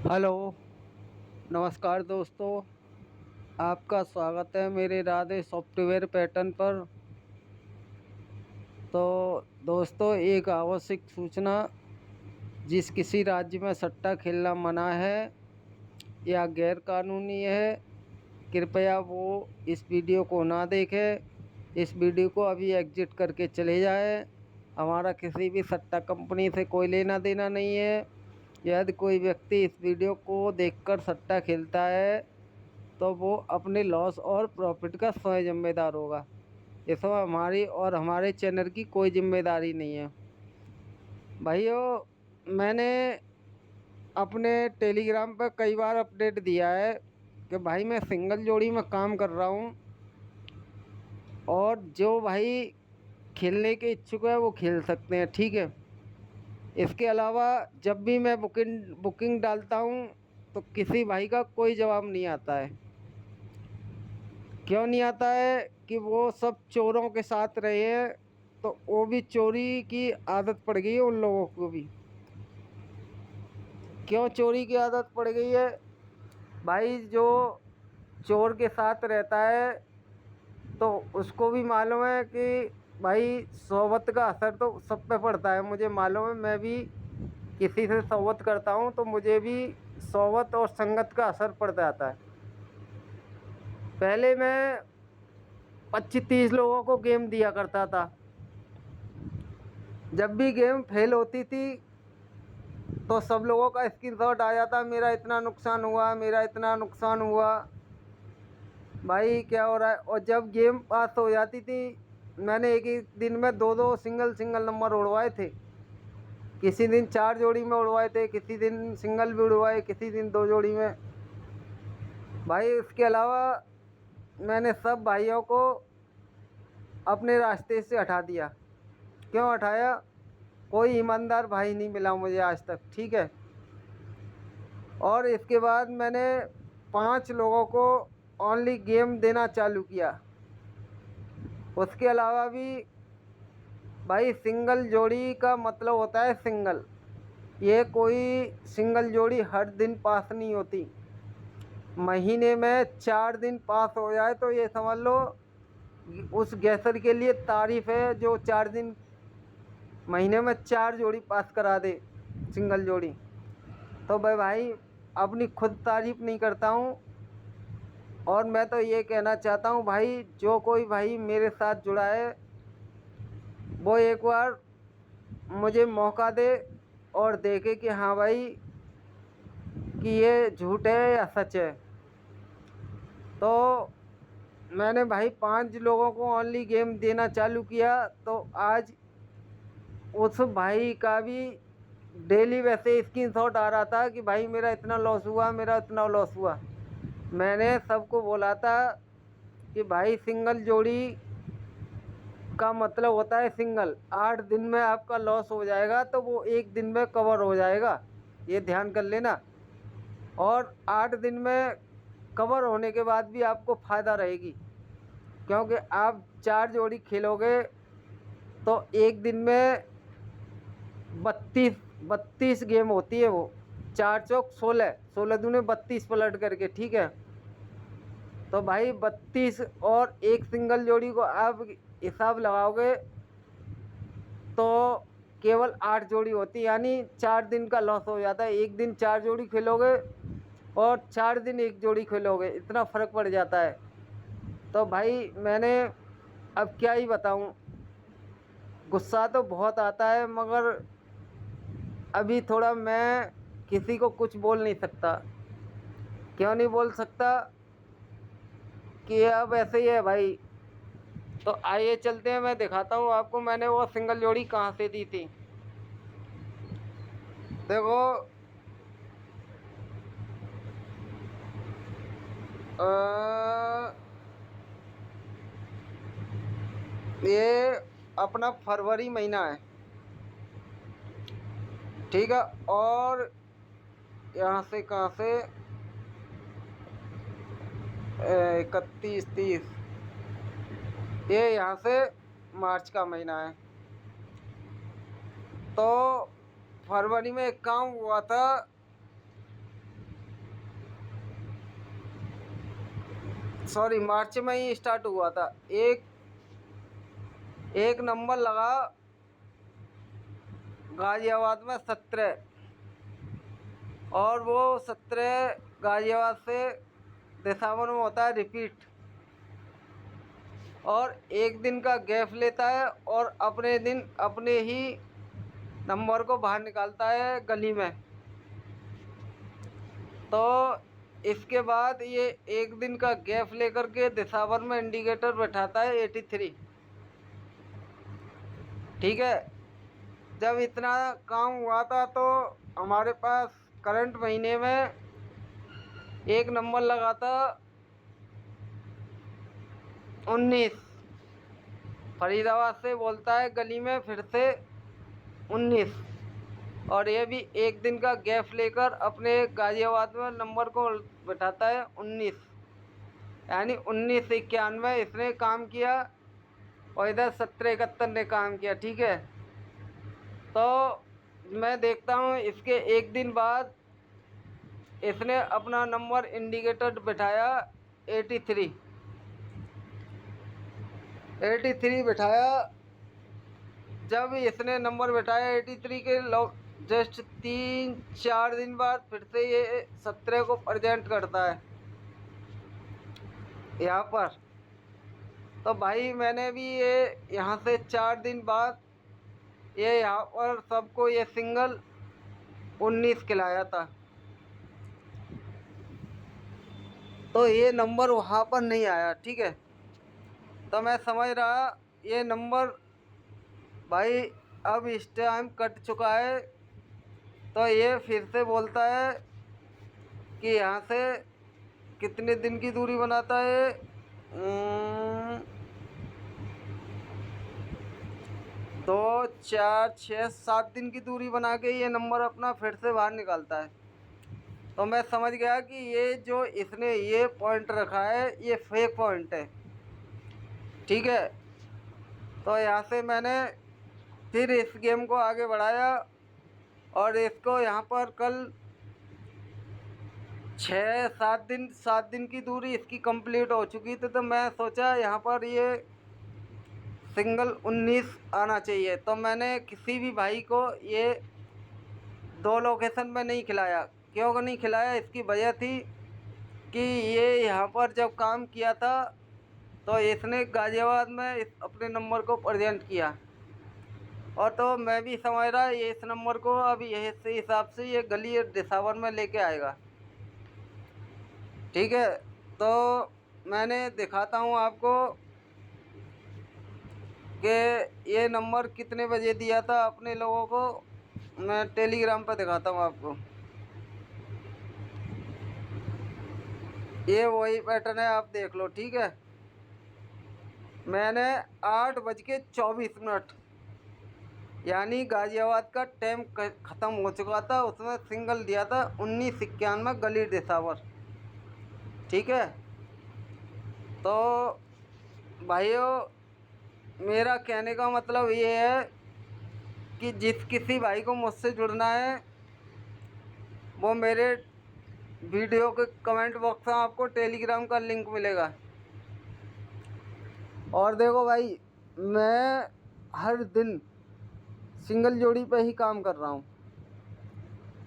Hello, नमस्कार दोस्तों। आपका स्वागत है मेरे राधे सॉफ्टवेयर पैटर्न पर। तो दोस्तों, एक आवश्यक सूचना। जिस किसी राज्य में सट्टा खेलना मना है या गैर कानूनी है, कृपया वो इस वीडियो को ना देखें। इस वीडियो को अभी एग्जिट करके चले जाएं। हमारा किसी भी सट्टा कंपनी से कोई लेना देना नहीं है। यदि कोई व्यक्ति इस वीडियो को देखकर सट्टा खेलता है तो वो अपने लॉस और प्रॉफिट का स्वयं जिम्मेदार होगा। इसमें हमारी और हमारे चैनल की कोई जिम्मेदारी नहीं है। भाइयों, मैंने अपने टेलीग्राम पर कई बार अपडेट दिया है कि भाई मैं सिंगल जोड़ी में काम कर रहा हूँ, और जो भाई खेलने के इच्छुक है वो खेल सकते हैं, ठीक है। इसके अलावा जब भी मैं बुकिंग डालता हूँ तो किसी भाई का कोई जवाब नहीं आता है। क्यों नहीं आता है? कि वो सब चोरों के साथ रहे हैं, तो वो भी चोरी की आदत पड़ गई है उन लोगों को भी। क्यों चोरी की आदत पड़ गई है? भाई जो चोर के साथ रहता है तो उसको भी मालूम है कि भाई सोबत का असर तो सब पे पड़ता है। मुझे मालूम है, मैं भी किसी से सोबत करता हूँ तो मुझे भी सोबत और संगत का असर पड़ जाता है। पहले मैं 25-30 लोगों को गेम दिया करता था। जब भी गेम फेल होती थी तो सब लोगों का स्क्रीनशॉट आ जाता, मेरा इतना नुकसान हुआ, मेरा इतना नुकसान हुआ, भाई क्या हो रहा है। और जब गेम पास हो जाती थी, मैंने एक ही दिन में दो दो सिंगल सिंगल नंबर उड़वाए थे। किसी दिन 4 जोड़ी में उड़वाए थे, किसी दिन सिंगल भी उड़वाए, किसी दिन 2 जोड़ी में। भाई इसके अलावा मैंने सब भाइयों को अपने रास्ते से हटा दिया। क्यों हटाया? कोई ईमानदार भाई नहीं मिला मुझे आज तक, ठीक है। और इसके बाद मैंने 5 लोगों को ओनली गेम देना चालू किया। उसके अलावा भी भाई सिंगल जोड़ी का मतलब होता है सिंगल। ये कोई सिंगल जोड़ी हर दिन पास नहीं होती। महीने में 4 दिन पास हो जाए तो ये समझ लो उस गैसर के लिए तारीफ है, जो 4 दिन महीने में 4 जोड़ी पास करा दे, सिंगल जोड़ी। तो भाई अपनी खुद तारीफ नहीं करता हूँ। और मैं तो ये कहना चाहता हूँ भाई, जो कोई भाई मेरे साथ जुड़ा है वो एक बार मुझे मौका दे और देखे कि हाँ भाई कि ये झूठ है या सच है। तो मैंने भाई 5 लोगों को ओनली गेम देना चालू किया, तो आज उस भाई का भी डेली वैसे स्क्रीनशॉट आ रहा था कि भाई मेरा इतना लॉस हुआ, मेरा इतना लॉस हुआ। मैंने सबको बोला था कि भाई सिंगल जोड़ी का मतलब होता है सिंगल। 8 दिन में आपका लॉस हो जाएगा तो वो एक दिन में कवर हो जाएगा, ये ध्यान कर लेना। और 8 दिन में कवर होने के बाद भी आपको फ़ायदा रहेगी, क्योंकि आप 4 जोड़ी खेलोगे तो एक दिन में 32 गेम होती है वो। 4 चौक 16, 16 दूने 32 पलट करके, ठीक है। तो भाई 32 और एक सिंगल जोड़ी को आप हिसाब लगाओगे तो केवल 8 जोड़ी होती है, यानी 4 दिन का लॉस हो जाता है। एक दिन 4 जोड़ी खेलोगे और 4 दिन एक जोड़ी खेलोगे, इतना फ़र्क पड़ जाता है। तो भाई मैंने अब क्या ही बताऊं, गुस्सा तो बहुत आता है, मगर अभी थोड़ा मैं किसी को कुछ बोल नहीं सकता। क्यों नहीं बोल सकता? कि अब ऐसे ही है भाई। तो आइए चलते हैं, मैं दिखाता हूँ आपको मैंने वो सिंगल जोड़ी कहाँ से दी थी। देखो, ये अपना फरवरी महीना है, ठीक है। और यहाँ से कहाँ से 31-30, ये यहाँ से मार्च का महीना है। तो फरवरी में एक काम हुआ था सॉरी मार्च में ही स्टार्ट हुआ था। एक एक नंबर लगा गाजियाबाद में 17, और वो 17 गाजियाबाद से देसावर में होता है रिपीट, और एक दिन का गैप लेता है और अपने दिन अपने ही नंबर को बाहर निकालता है गली में। तो इसके बाद ये एक दिन का गैप लेकर के देसावर में इंडिकेटर बैठाता है 83। ठीक है, जब इतना काम हुआ था तो हमारे पास करंट महीने में एक नंबर लगा था 19। फरीदाबाद से बोलता है गली में फिर से 19, और ये भी एक दिन का गैप लेकर अपने गाजियाबाद में नंबर को बैठाता है 19, यानी 1991 इसने काम किया और इधर 1771 ने काम किया। ठीक है, तो मैं देखता हूँ इसके एक दिन बाद इसने अपना नंबर इंडिकेटर बैठाया 83 बैठाया। जब इसने नंबर बैठाया 83 के जस्ट 3-4 दिन बाद फिर से ये 17 को प्रेजेंट करता है यहाँ पर। तो भाई मैंने भी ये यहाँ से 4 दिन बाद ये यहाँ पर सबको ये सिंगल 19 खिलाया था। तो ये नंबर वहाँ पर नहीं आया। ठीक है, तो मैं समझ रहा ये नंबर भाई अब इस टाइम कट चुका है। तो ये फिर से बोलता है कि यहाँ से कितने दिन की दूरी बनाता है, 2, 4, 6, 7 दिन की दूरी बना के ये नंबर अपना फिर से बाहर निकालता है। तो मैं समझ गया कि ये जो इसने ये पॉइंट रखा है ये फेक पॉइंट है। ठीक है, तो यहाँ से मैंने फिर इस गेम को आगे बढ़ाया और इसको यहाँ पर कल 7 दिन की दूरी इसकी कंप्लीट हो चुकी थी। तो मैं सोचा यहाँ पर ये सिंगल 19 आना चाहिए। तो मैंने किसी भी भाई को ये 2 लोकेशन में नहीं खिलाया। क्यों नहीं खिलाया, इसकी वजह थी कि ये यहाँ पर जब काम किया था तो इसने गाजियाबाद में अपने नंबर को प्रेजेंट किया, और तो मैं भी समझ रहा ये इस नंबर को अब ये इस हिसाब से ये गली देसावर में लेके आएगा। ठीक है, तो मैंने दिखाता हूँ आपको कि ये नंबर कितने बजे दिया था अपने लोगों को। मैं टेलीग्राम पर दिखाता हूँ आपको। ये वही पैटर्न है, आप देख लो। ठीक है, मैंने 8:24 यानी गाजियाबाद का टाइम ख़त्म हो चुका था, उसमें सिंगल दिया था 1991 गली देसावर। ठीक है, तो भाइयों मेरा कहने का मतलब ये है कि जिस किसी भाई को मुझसे जुड़ना है वो मेरे वीडियो के कमेंट बॉक्स में आपको टेलीग्राम का लिंक मिलेगा। और देखो भाई मैं हर दिन सिंगल जोड़ी पे ही काम कर रहा हूँ,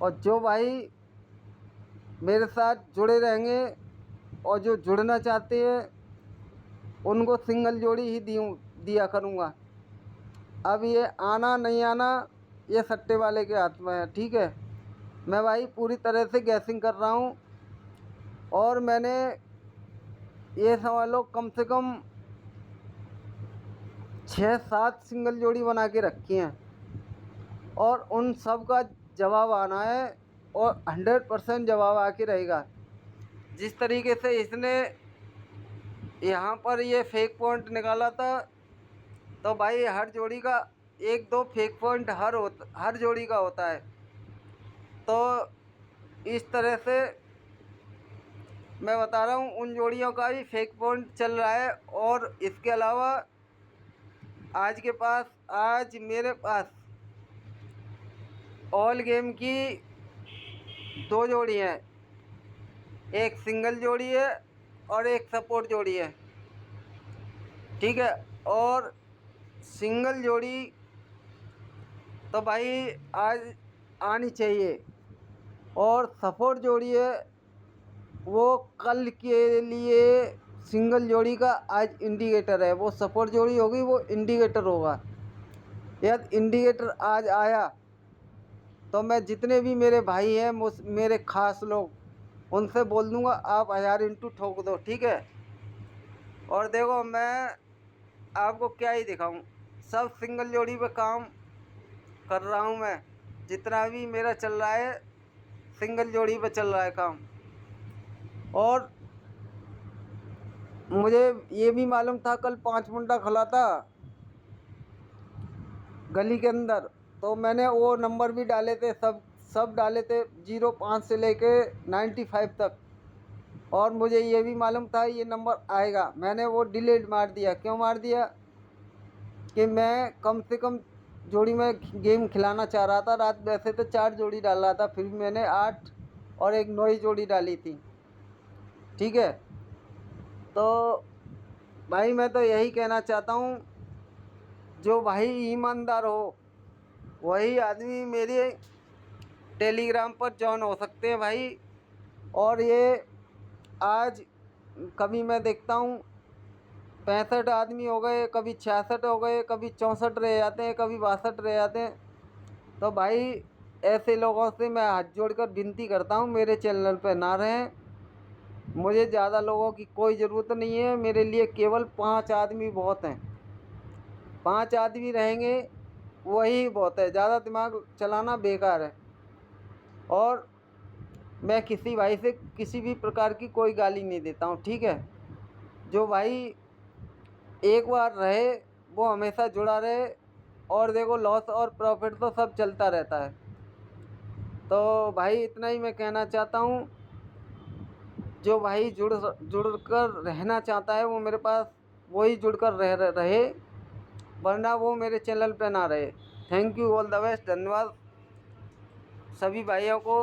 और जो भाई मेरे साथ जुड़े रहेंगे और जो जुड़ना चाहते हैं उनको सिंगल जोड़ी ही दिया करूँगा। अब ये आना नहीं आना ये सट्टे वाले के हाथ में है। ठीक है, मैं भाई पूरी तरह से गैसिंग कर रहा हूँ, और मैंने ये समझ लो कम से कम 6-7 सिंगल जोड़ी बना के रखी हैं, और उन सब का जवाब आना है, और 100% जवाब आके रहेगा। जिस तरीके से इसने यहाँ पर ये फेक पॉइंट निकाला था, तो भाई हर जोड़ी का 1-2 फेक पॉइंट हर जोड़ी का होता है। तो इस तरह से मैं बता रहा हूँ उन जोड़ियों का भी फेक पॉइंट चल रहा है। और इसके अलावा आज मेरे पास ऑल गेम की 2 जोड़ी हैं, एक सिंगल जोड़ी है और एक सपोर्ट जोड़ी है, ठीक है। और सिंगल जोड़ी तो भाई आज आनी चाहिए, और सपोर्ट जोड़ी है वो कल के लिए। सिंगल जोड़ी का आज इंडिकेटर है, वो सपोर्ट जोड़ी होगी, वो इंडिकेटर होगा। यदि इंडिकेटर आज आया तो मैं जितने भी मेरे भाई हैं, मेरे खास लोग, उनसे बोल दूंगा आप 1000 इंटू ठोक दो, ठीक है। और देखो मैं आपको क्या ही दिखाऊं, सब सिंगल जोड़ी पे काम कर रहा हूं मैं। जितना भी मेरा चल रहा है सिंगल जोड़ी पे चल रहा है काम। और मुझे ये भी मालूम था कल 5 मुंडा खड़ा था गली के अंदर, तो मैंने वो नंबर भी डाले थे, सब डाले थे 05 से लेके 95 तक। और मुझे ये भी मालूम था ये नंबर आएगा, मैंने वो डिलीट मार दिया। क्यों मार दिया कि मैं कम से कम जोड़ी में गेम खिलाना चाह रहा था। रात वैसे तो 4 जोड़ी डाल रहा था, फिर भी मैंने 8 और एक 9 ही जोड़ी डाली थी, ठीक है। तो भाई मैं तो यही कहना चाहता हूँ, जो भाई ईमानदार हो वही आदमी मेरे टेलीग्राम पर जॉइन हो सकते हैं भाई। और ये आज कभी मैं देखता हूँ 65 आदमी हो गए, कभी 66 हो गए, कभी 64 रह जाते हैं, कभी 62 रह जाते हैं। तो भाई ऐसे लोगों से मैं हाथ जोड़कर विनती करता हूँ मेरे चैनल पे ना रहें। मुझे ज़्यादा लोगों की कोई ज़रूरत नहीं है, मेरे लिए केवल 5 आदमी बहुत हैं। 5 आदमी रहेंगे वही बहुत है, ज़्यादा दिमाग चलाना बेकार है। और मैं किसी भाई से किसी भी प्रकार की कोई गाली नहीं देता हूँ, ठीक है। जो भाई एक बार रहे वो हमेशा जुड़ा रहे। और देखो लॉस और प्रॉफिट तो सब चलता रहता है। तो भाई इतना ही मैं कहना चाहता हूँ, जो भाई जुड़ कर रहना चाहता है वो मेरे पास वही जुड़कर रहे, वरना वो मेरे चैनल पे ना रहे। Thank you, all the best, धन्यवाद सभी भाइयों को।